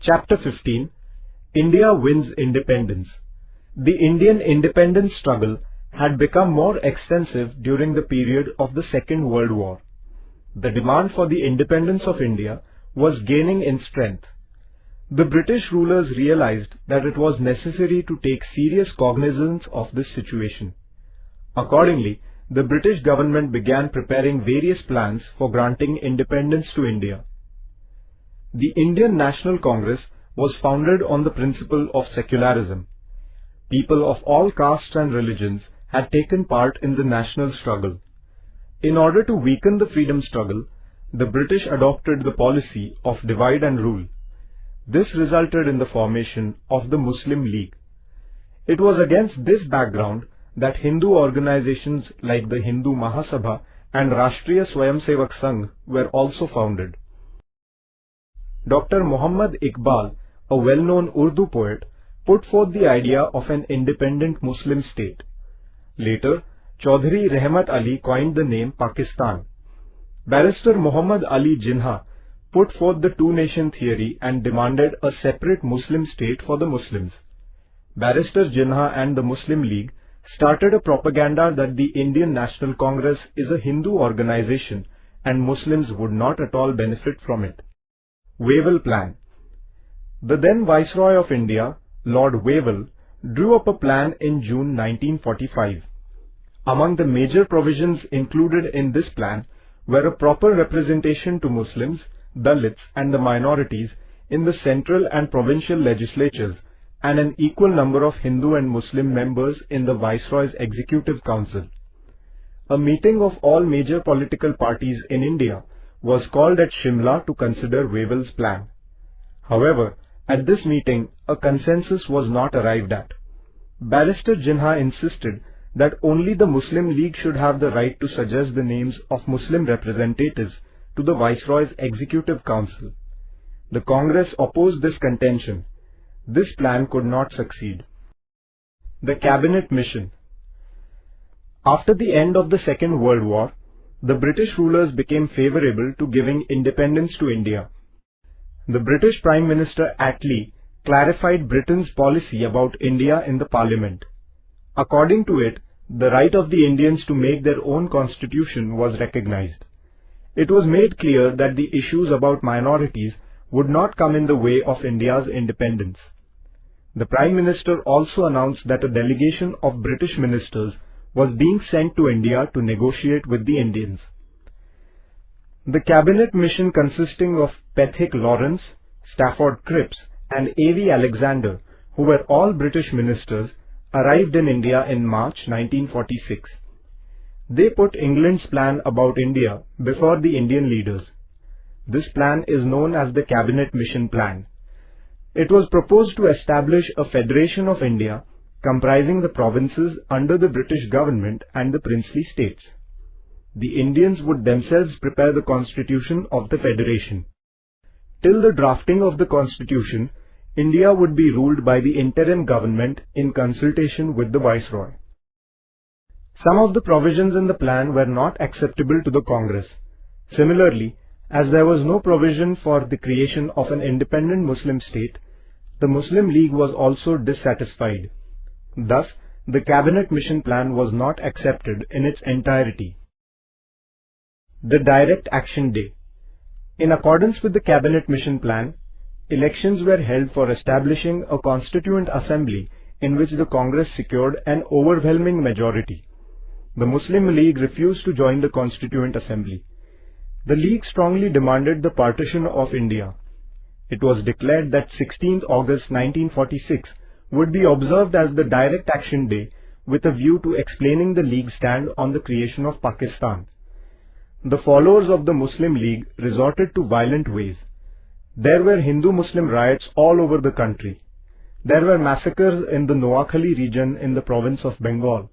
Chapter 15. India wins independence. The Indian independence struggle had become more extensive during the period of the Second World War. The demand for the independence of India was gaining in strength. The British rulers realized that it was necessary to take serious cognizance of this situation. Accordingly, the British government began preparing various plans for granting independence to India. The Indian National Congress was founded on the principle of secularism. People of all castes and religions had taken part in the national struggle. In order to weaken the freedom struggle, the British adopted the policy of divide and rule. This resulted in the formation of the Muslim League. It was against this background that Hindu organizations like the Hindu Mahasabha and Rashtriya Swayamsevak Sangh were also founded. Dr. Muhammad Iqbal, a well-known Urdu poet, put forth the idea of an independent Muslim state. Later, Chaudhry Rahmat Ali coined the name Pakistan. Barrister Muhammad Ali Jinnah put forth the two-nation theory and demanded a separate Muslim state for the Muslims. Barrister Jinnah and the Muslim League started a propaganda that the Indian National Congress is a Hindu organization and Muslims would not at all benefit from it. Wavell Plan. The then Viceroy of India, Lord Wavell, drew up a plan in June 1945. Among the major provisions included in this plan were a proper representation to Muslims, Dalits and the minorities in the central and provincial legislatures and an equal number of Hindu and Muslim members in the Viceroy's Executive Council. A meeting of all major political parties in India was called at Shimla to consider Wavell's plan. However, at this meeting, a consensus was not arrived at. Barrister Jinnah insisted that only the Muslim League should have the right to suggest the names of Muslim representatives to the Viceroy's Executive Council. The Congress opposed this contention. This plan could not succeed. The Cabinet Mission. After the end of the Second World War, the British rulers became favorable to giving independence to India. The British Prime Minister Attlee clarified Britain's policy about India in the Parliament. According to it, the right of the Indians to make their own constitution was recognized. It was made clear that the issues about minorities would not come in the way of India's independence. The Prime Minister also announced that a delegation of British ministers was being sent to India to negotiate with the Indians. The Cabinet Mission, consisting of Pethick Lawrence, Stafford Cripps and A.V. Alexander, who were all British ministers, arrived in India in March 1946. They put England's plan about India before the Indian leaders. This plan is known as the Cabinet Mission Plan. It was proposed to establish a Federation of India comprising the provinces under the British government and the princely states. The Indians would themselves prepare the constitution of the Federation. Till the drafting of the constitution, India would be ruled by the interim government in consultation with the Viceroy. Some of the provisions in the plan were not acceptable to the Congress. Similarly, as there was no provision for the creation of an independent Muslim state, the Muslim League was also dissatisfied. Thus, the Cabinet Mission Plan was not accepted in its entirety. The Direct Action Day. In accordance with the Cabinet Mission Plan, elections were held for establishing a Constituent Assembly in which the Congress secured an overwhelming majority. The Muslim League refused to join the Constituent Assembly. The League strongly demanded the partition of India. It was declared that 16th August 1946 would be observed as the Direct Action Day with a view to explaining the League's stand on the creation of Pakistan. The followers of the Muslim League resorted to violent ways. There were Hindu-Muslim riots all over the country. There were massacres in the Noakhali region in the province of Bengal.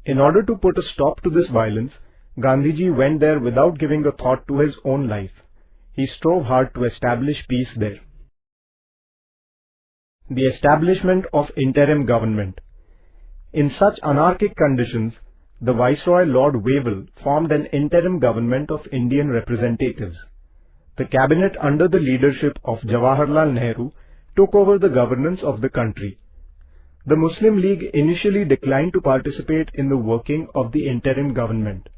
In order to put a stop to this violence, Gandhiji went there without giving a thought to his own life. He strove hard to establish peace there. The establishment of interim government. In such anarchic conditions, the Viceroy Lord Wavell formed an interim government of Indian representatives. the cabinet under the leadership of Jawaharlal Nehru took over the governance of the country. The Muslim League initially declined to participate in the working of the interim government,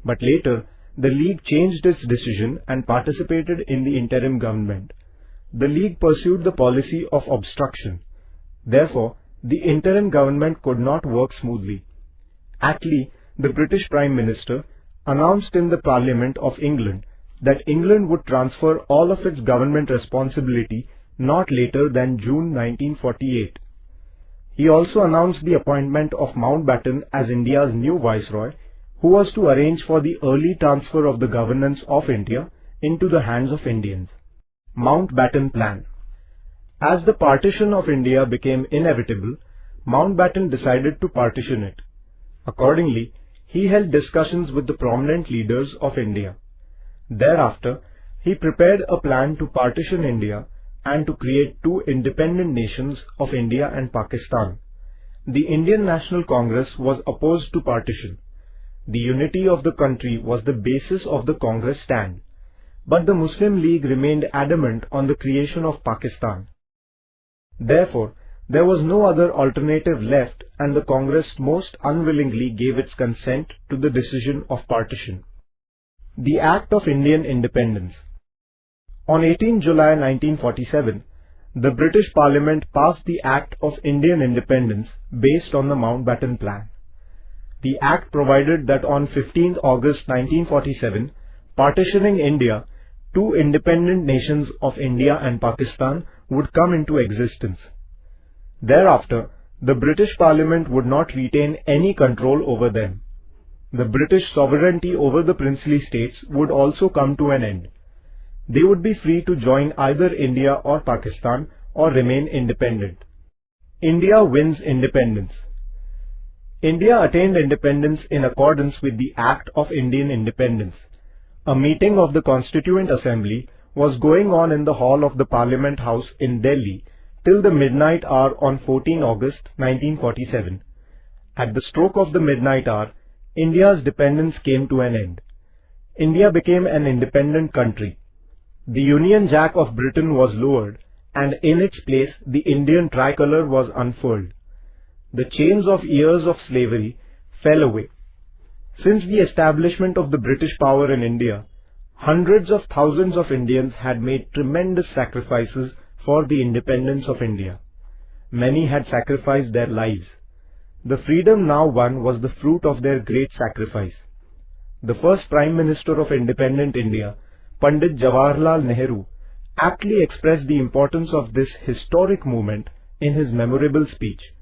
but later the League changed its decision and participated in the interim government. The League pursued the policy of obstruction. Therefore, the interim government could not work smoothly. Attlee, the British Prime Minister, announced in the Parliament of England that England would transfer all of its government responsibility not later than June 1948. He also announced the appointment of Mountbatten as India's new Viceroy, who was to arrange for the early transfer of the governance of India into the hands of Indians. Mountbatten Plan. As the partition of India became inevitable, Mountbatten decided to partition it. Accordingly, he held discussions with the prominent leaders of India. Thereafter, he prepared a plan to partition India and to create two independent nations of India and Pakistan. The Indian National Congress was opposed to partition. The unity of the country was the basis of the Congress stand, but the Muslim League remained adamant on the creation of Pakistan. Therefore, there was no other alternative left, and the Congress most unwillingly gave its consent to the decision of partition. The Act of Indian Independence. On 18 July 1947, the British Parliament passed the Act of Indian Independence based on the Mountbatten Plan. The Act provided that on 15 August 1947, partitioning India, two independent nations of India and Pakistan would come into existence. Thereafter, the British Parliament would not retain any control over them. The British sovereignty over the princely states would also come to an end. They would be free to join either India or Pakistan or remain independent. India wins independence. India attained independence in accordance with the Act of Indian Independence. A meeting of the Constituent Assembly was going on in the hall of the Parliament House in Delhi till the midnight hour on 14 August 1947. At the stroke of the midnight hour, India's dependence came to an end. India became an independent country. The Union Jack of Britain was lowered, and in its place the Indian tricolour was unfurled. The chains of years of slavery fell away. Since the establishment of the British power in India, hundreds of thousands of Indians had made tremendous sacrifices for the independence of India. Many had sacrificed their lives. The freedom now won was the fruit of their great sacrifice. The first Prime Minister of independent India, Pandit Jawaharlal Nehru, aptly expressed the importance of this historic movement in his memorable speech.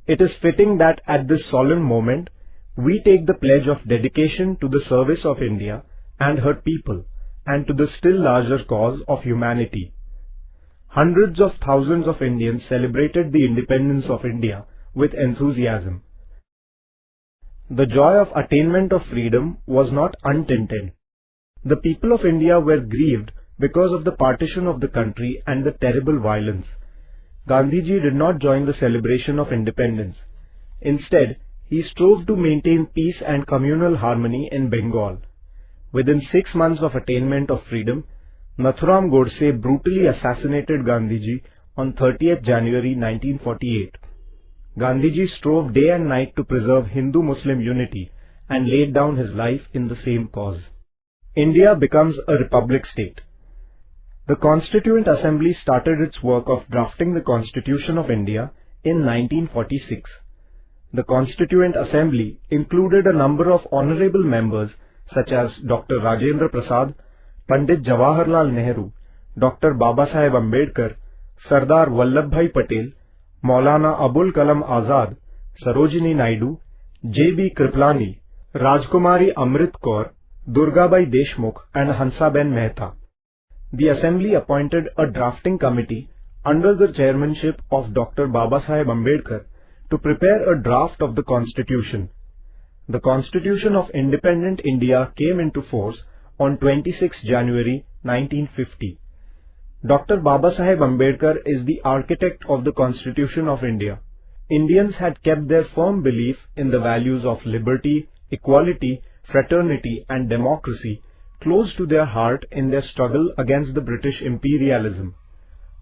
It is fitting that at this solemn moment, we take the pledge of dedication to the service of India and her people, and to the still larger cause of humanity. Hundreds of thousands of Indians celebrated the independence of India with enthusiasm. The joy of attainment of freedom was not untinted. The people of India were grieved because of the partition of the country and the terrible violence. Gandhiji did not join the celebration of independence. Instead, he strove to maintain peace and communal harmony in Bengal. Within 6 months of attainment of freedom, Nathuram Godse brutally assassinated Gandhiji on 30th January 1948. Gandhiji strove day and night to preserve Hindu-Muslim unity and laid down his life in the same cause. India becomes a republic state. The Constituent Assembly started its work of drafting the Constitution of India in 1946. The Constituent Assembly included a number of honorable members such as Dr. Rajendra Prasad, Pandit Jawaharlal Nehru, Dr. Babasaheb Ambedkar, Sardar Vallabhbhai Patel, Maulana Abul Kalam Azad, Sarojini Naidu, J.B. Kripalani, Rajkumari Amrit Kaur, Durgabai Deshmukh and Hansaben Mehta. The Assembly appointed a drafting committee under the chairmanship of Dr. Babasaheb Ambedkar to prepare a draft of the Constitution. The Constitution of Independent India came into force on 26 January 1950. Dr. Babasaheb Ambedkar is the architect of the Constitution of India. Indians had kept their firm belief in the values of liberty, equality, fraternity and democracy close to their heart in their struggle against the British imperialism.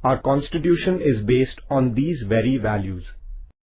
Our Constitution is based on these very values.